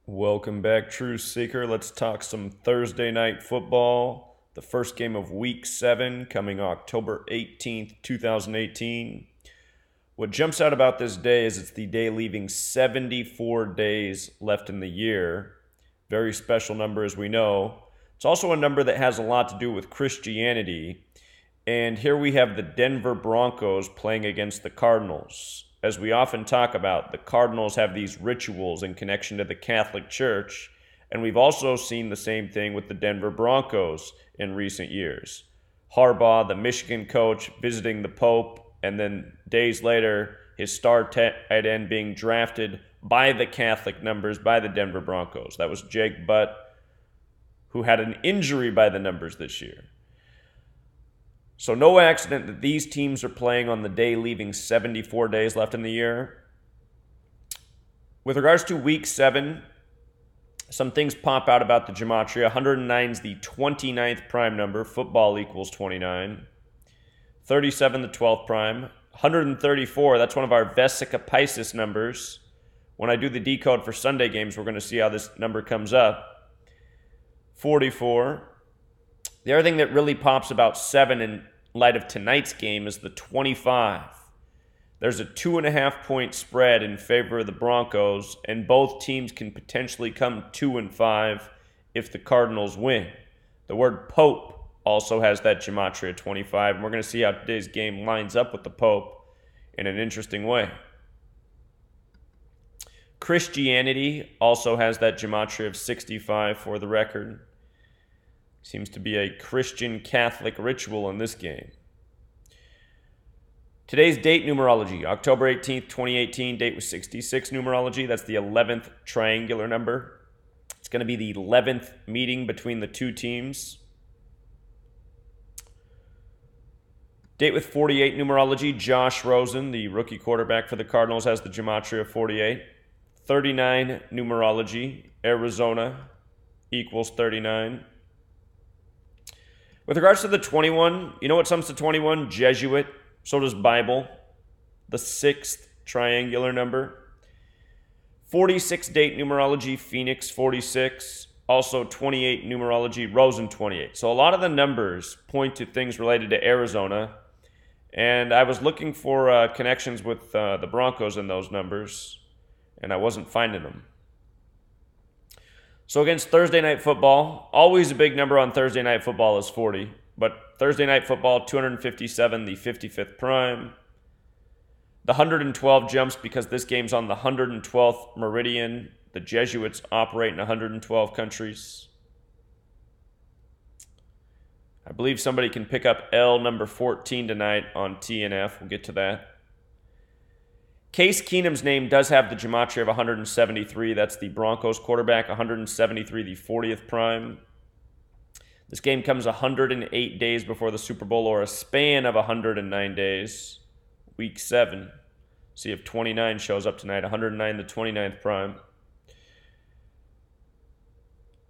Welcome back, True Seeker. Let's talk some Thursday night football. The first game of Week 7 coming October 18th, 2018. What jumps out about this day is it's the day leaving 74 days left in the year. Very special number, as we know. It's also a number that has a lot to do with Christianity. And here we have the Denver Broncos playing against the Cardinals. As we often talk about, the Cardinals have these rituals in connection to the Catholic Church, and we've also seen the same thing with the Denver Broncos in recent years. Harbaugh, the Michigan coach, visiting the Pope, and then days later, his star tight end being drafted by the Catholic numbers by the Denver Broncos. That was Jake Butt, who had an injury by the numbers this year. So no accident that these teams are playing on the day leaving 74 days left in the year. With regards to Week 7, some things pop out about the gematria. 109 is the 29th prime number. Football equals 29. 37, the 12th prime. 134, that's one of our Vesica Pisces numbers. When I do the decode for Sunday games, we're going to see how this number comes up. 44. The other thing that really pops about 7 in light of tonight's game is the 25. There's a 2.5 point spread in favor of the Broncos, and both teams can potentially come 2-5 if the Cardinals win. The word Pope also has that gematria 25, and we're going to see how today's game lines up with the Pope in an interesting way. Christianity also has that gematria of 65 for the record. Seems to be a Christian Catholic ritual in this game. Today's date numerology, October 18th, 2018. Date was 66 numerology. That's the 11th triangular number. It's going to be the 11th meeting between the two teams. Date with 48 numerology, Josh Rosen, the rookie quarterback for the Cardinals, has the gematria of 48. 39 numerology, Arizona equals 39. With regards to the 21, you know what sums to 21? Jesuit. So does Bible. The 6th triangular number. 46 date numerology, Phoenix 46. Also 28 numerology, Rosen 28. So a lot of the numbers point to things related to Arizona. And I was looking for connections with the Broncos in those numbers, and I wasn't finding them. So against Thursday Night Football, always a big number on Thursday Night Football is 40. But Thursday Night Football, 257, the 55th prime. The 112 jumps because this game's on the 112th meridian. The Jesuits operate in 112 countries. I believe somebody can pick up L number 14 tonight on TNF. We'll get to that. Case Keenum's name does have the gematria of 173. That's the Broncos quarterback. 173, the 40th prime. This game comes 108 days before the Super Bowl, or a span of 109 days. Week 7. See if 29 shows up tonight. 109, the 29th prime.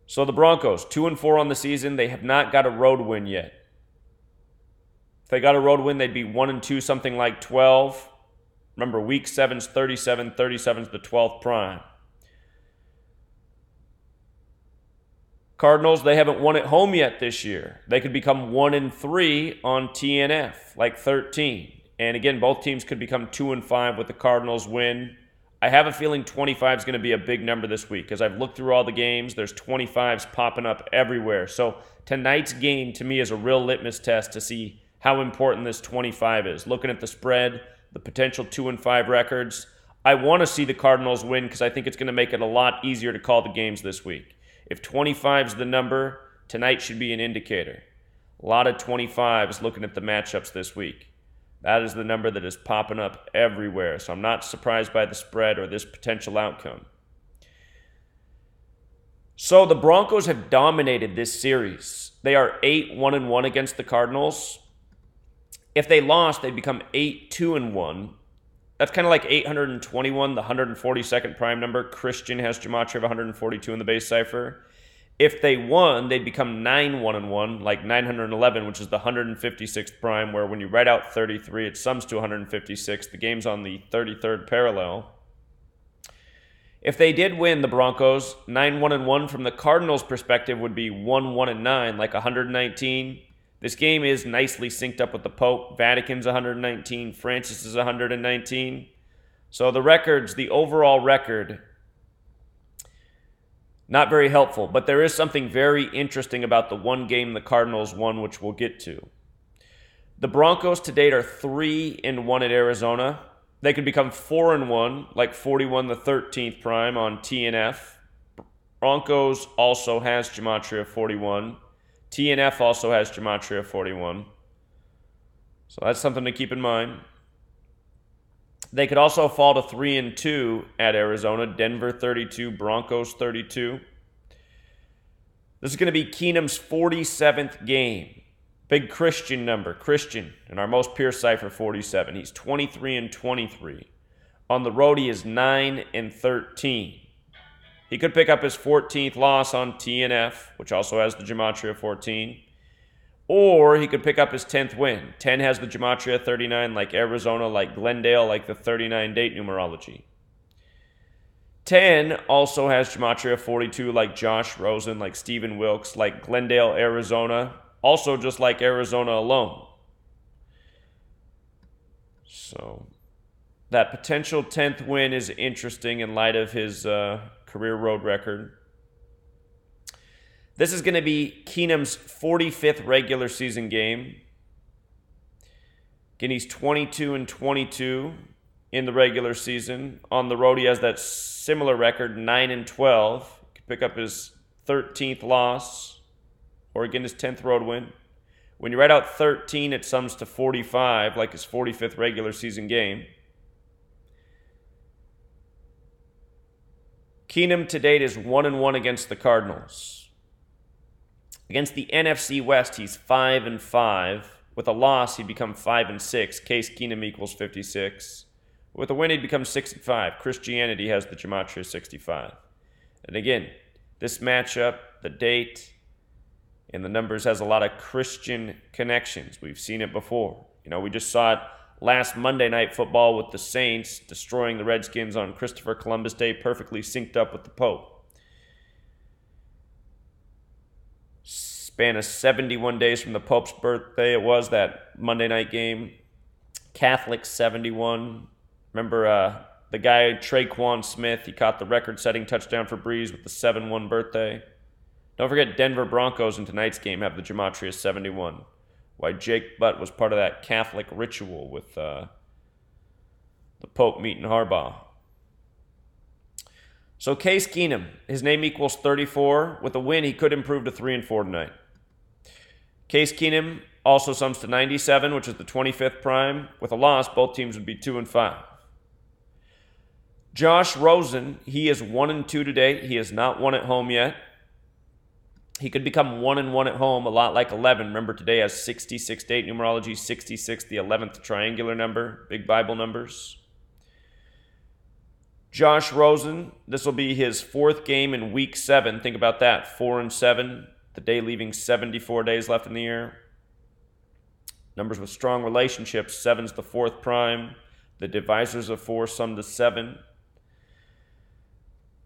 So the Broncos, 2-4 on the season. They have not got a road win yet. If they got a road win, they'd be 1-2, something like 12. Remember, Week 7's 37, 37's the 12th prime. Cardinals, they haven't won at home yet this year. They could become 1-3 on TNF, like 13. And again, both teams could become 2-5 with the Cardinals win. I have a feeling 25 is going to be a big number this week. As I've looked through all the games, there's 25s popping up everywhere. So tonight's game, to me, is a real litmus test to see how important this 25 is. Looking at the spread, the potential 2-5 records, I want to see the Cardinals win because I think it's going to make it a lot easier to call the games this week. If 25 is the number, tonight should be an indicator. A lot of 25s looking at the matchups this week. That is the number that is popping up everywhere, so I'm not surprised by the spread or this potential outcome. So the Broncos have dominated this series. They are 8-1-1 against the Cardinals. If they lost, they'd become 8-2-1. That's kind of like 821, the 142nd prime number. Christian has gematria of 142 in the base cipher. If they won, they'd become 9-1-1, like 911, which is the 156th prime, where when you write out 33, it sums to 156. The game's on the 33rd parallel. If they did win, the Broncos, 9-1-1 from the Cardinals' perspective would be 1-1-9, like 119. This game is nicely synced up with the Pope. Vatican's 119. Francis is 119. So the records, the overall record, not very helpful. But there is something very interesting about the one game the Cardinals won, which we'll get to. The Broncos to date are 3-1 at Arizona. They could become 4-1, like 41 the 13th prime on TNF. Broncos also has Gematria 41. TNF also has Gematria 41. So that's something to keep in mind. They could also fall to 3-2 at Arizona. Denver 32, Broncos 32. This is going to be Keenum's 47th game. Big Christian number. Christian in our most pure cipher, 47. He's 23-23. On the road, he is 9-13. He could pick up his 14th loss on TNF, which also has the Gematria 14. Or he could pick up his 10th win. 10 has the Gematria 39, like Arizona, like Glendale, like the 39 date numerology. 10 also has Gematria 42, like Josh Rosen, like Stephen Wilkes, like Glendale, Arizona. Also just like Arizona alone. So that potential 10th win is interesting in light of his career road record. This is going to be Keenum's 45th regular season game. Again, he's 22-22 in the regular season. On the road, he has that similar record, 9-12. Could pick up his 13th loss, or again, his 10th road win. When you write out 13, it sums to 45, like his 45th regular season game. Keenum to date is 1-1 against the Cardinals. Against the NFC West, he's 5-5. With a loss, he'd become 5-6. Case Keenum equals 56. With a win, he'd become 6-5. Christianity has the Gematria 65. And again, this matchup, the date, and the numbers has a lot of Christian connections. We've seen it before. We just saw it last Monday Night Football with the Saints destroying the Redskins on Christopher Columbus Day, perfectly synced up with the Pope. Span of 71 days from the Pope's birthday. It was that Monday night game. Catholic 71. Remember the guy, Traquan Smith, he caught the record-setting touchdown for Breeze with the 7-1 birthday. Don't forget Denver Broncos in tonight's game have the Gematria 71. Why Jake Butt was part of that Catholic ritual with the Pope meeting Harbaugh. So Case Keenum, his name equals 34. With a win, he could improve to 3-4 tonight. Case Keenum also sums to 97, which is the 25th prime. With a loss, both teams would be 2-5. Josh Rosen, he is 1-2 to date. He has not won at home yet. He could become 1-1 at home, a lot like 11. Remember, today has 66 date numerology, 66, the 11th triangular number, big Bible numbers. Josh Rosen, this will be his 4th game in week 7. Think about that, 4-7, the day leaving 74 days left in the year. Numbers with strong relationships, 7's the 4th prime. The divisors of 4 sum to 7.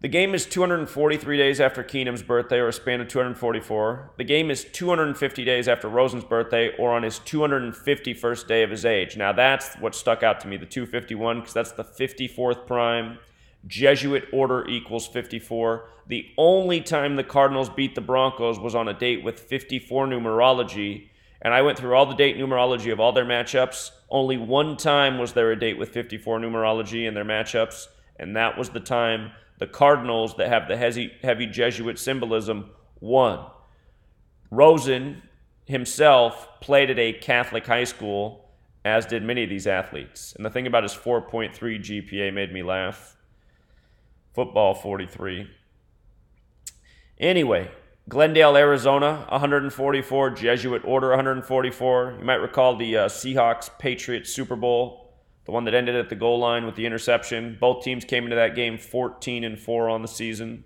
The game is 243 days after Keenum's birthday, or a span of 244. The game is 250 days after Rosen's birthday, or on his 251st day of his age. Now that's what stuck out to me, the 251, because that's the 54th prime. Jesuit order equals 54. The only time the Cardinals beat the Broncos was on a date with 54 numerology, and I went through all the date numerology of all their matchups. Only one time was there a date with 54 numerology in their matchups, and that was the time the Cardinals that have the heavy Jesuit symbolism won. Rosen himself played at a Catholic high school, as did many of these athletes. And the thing about his 4.3 GPA made me laugh. Football 43. Anyway, Glendale, Arizona, 144. Jesuit Order, 144. You might recall the Seahawks-Patriots Super Bowl, the one that ended at the goal line with the interception. Both teams came into that game 14-4 on the season,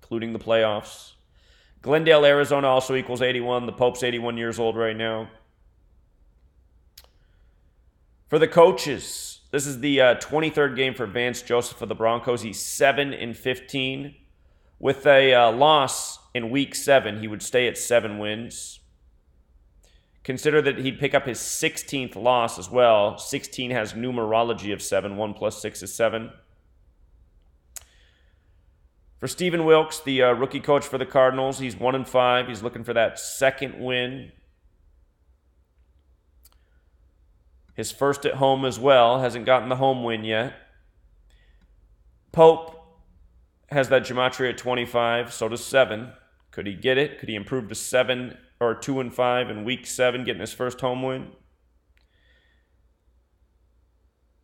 including the playoffs. Glendale, Arizona also equals 81. The Pope's 81 years old right now. For the coaches, This is the 23rd game for Vance Joseph of the Broncos. He's 7-15. With a loss in Week 7, he would stay at 7 wins. Consider that he'd pick up his 16th loss as well. 16 has numerology of 7. 1 plus 6 is 7. For Stephen Wilkes, the rookie coach for the Cardinals, he's 1-5. He's looking for that second win. His first at home as well. Hasn't gotten the home win yet. Pope has that gematria at 25. So does 7. Could he get it? Could he improve to 7 or 2-5 in Week 7, getting his first home win?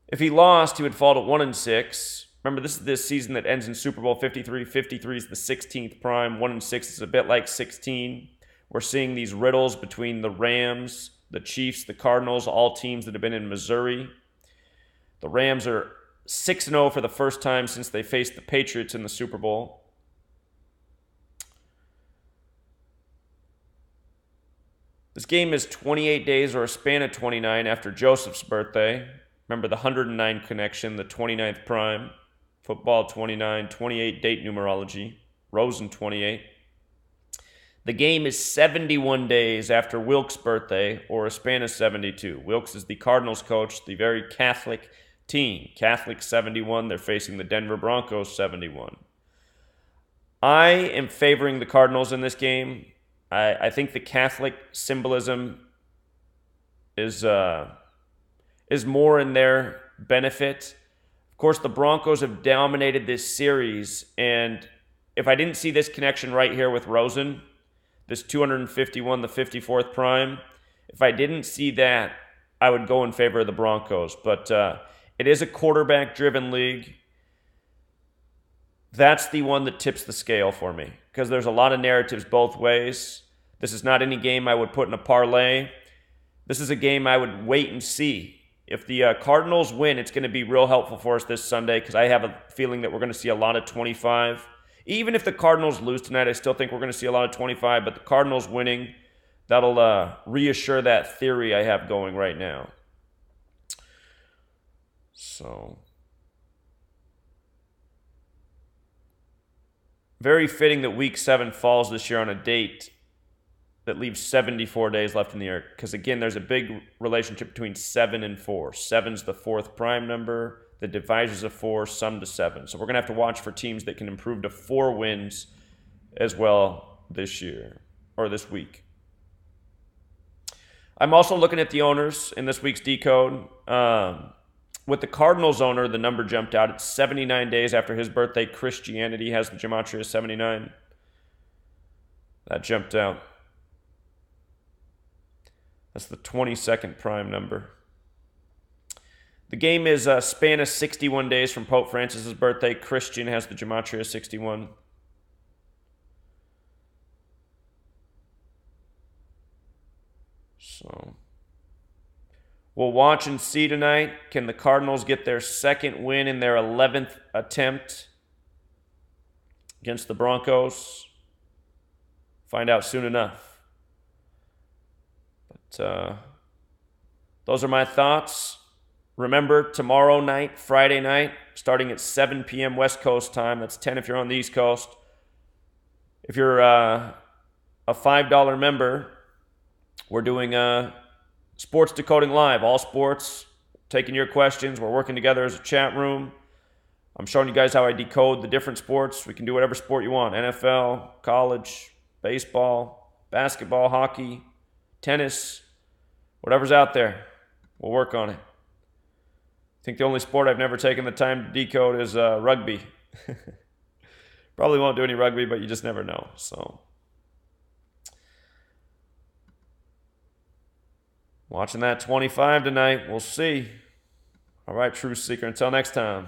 If he lost, he would fall to 1-6. Remember, this is this season that ends in Super Bowl 53. 53 is the 16th prime. 1-6 is a bit like 16. We're seeing these riddles between the Rams, the Chiefs, the Cardinals, all teams that have been in Missouri. The Rams are 6-0 for the first time since they faced the Patriots in the Super Bowl. This game is 28 days or a span of 29 after Joseph's birthday. Remember the 109 connection, the 29th prime. Football 29, 28 date numerology. Rosen 28. The game is 71 days after Wilkes' birthday, or a span of 72. Wilkes is the Cardinals coach, the very Catholic team. Catholic 71, they're facing the Denver Broncos 71. I am favoring the Cardinals in this game. I think the Catholic symbolism is more in their benefit. Of course, the Broncos have dominated this series, and if I didn't see this connection right here with Rosen, this 251, the 54th prime, if I didn't see that, I would go in favor of the Broncos. But it is a quarterback-driven league. That's the one that tips the scale for me, because there's a lot of narratives both ways. This is not any game I would put in a parlay. This is a game I would wait and see. If the Cardinals win, it's going to be real helpful for us this Sunday, because I have a feeling that we're going to see a lot of 25. Even if the Cardinals lose tonight, I still think we're going to see a lot of 25, but the Cardinals winning, that'll reassure that theory I have going right now. So, very fitting that Week 7 falls this year on a date that leaves 74 days left in the year. Because, again, there's a big relationship between 7 and 4. 7's the 4th prime number. The divisors of 4 sum to 7. So we're going to have to watch for teams that can improve to 4 wins as well this year, or this week. I'm also looking at the owners in this week's decode. With the Cardinals owner, the number jumped out. It's 79 days after his birthday. Christianity has the gematria 79. That jumped out. That's the 22nd prime number. The game is a span of 61 days from Pope Francis's birthday. Christian has the gematria 61. So we'll watch and see tonight. Can the Cardinals get their second win in their 11th attempt against the Broncos? Find out soon enough. But those are my thoughts. Remember, tomorrow night, Friday night, starting at 7 p.m. West Coast time. That's 10 if you're on the East Coast. If you're a $5 member, we're doing Sports Decoding Live. All sports, taking your questions. We're working together as a chat room. I'm showing you guys how I decode the different sports. We can do whatever sport you want. NFL, college, baseball, basketball, hockey, tennis, whatever's out there. We'll work on it. I think the only sport I've never taken the time to decode is rugby. Probably won't do any rugby, but you just never know. So, watching that 25 tonight. We'll see. All right, Truth Seeker. Until next time.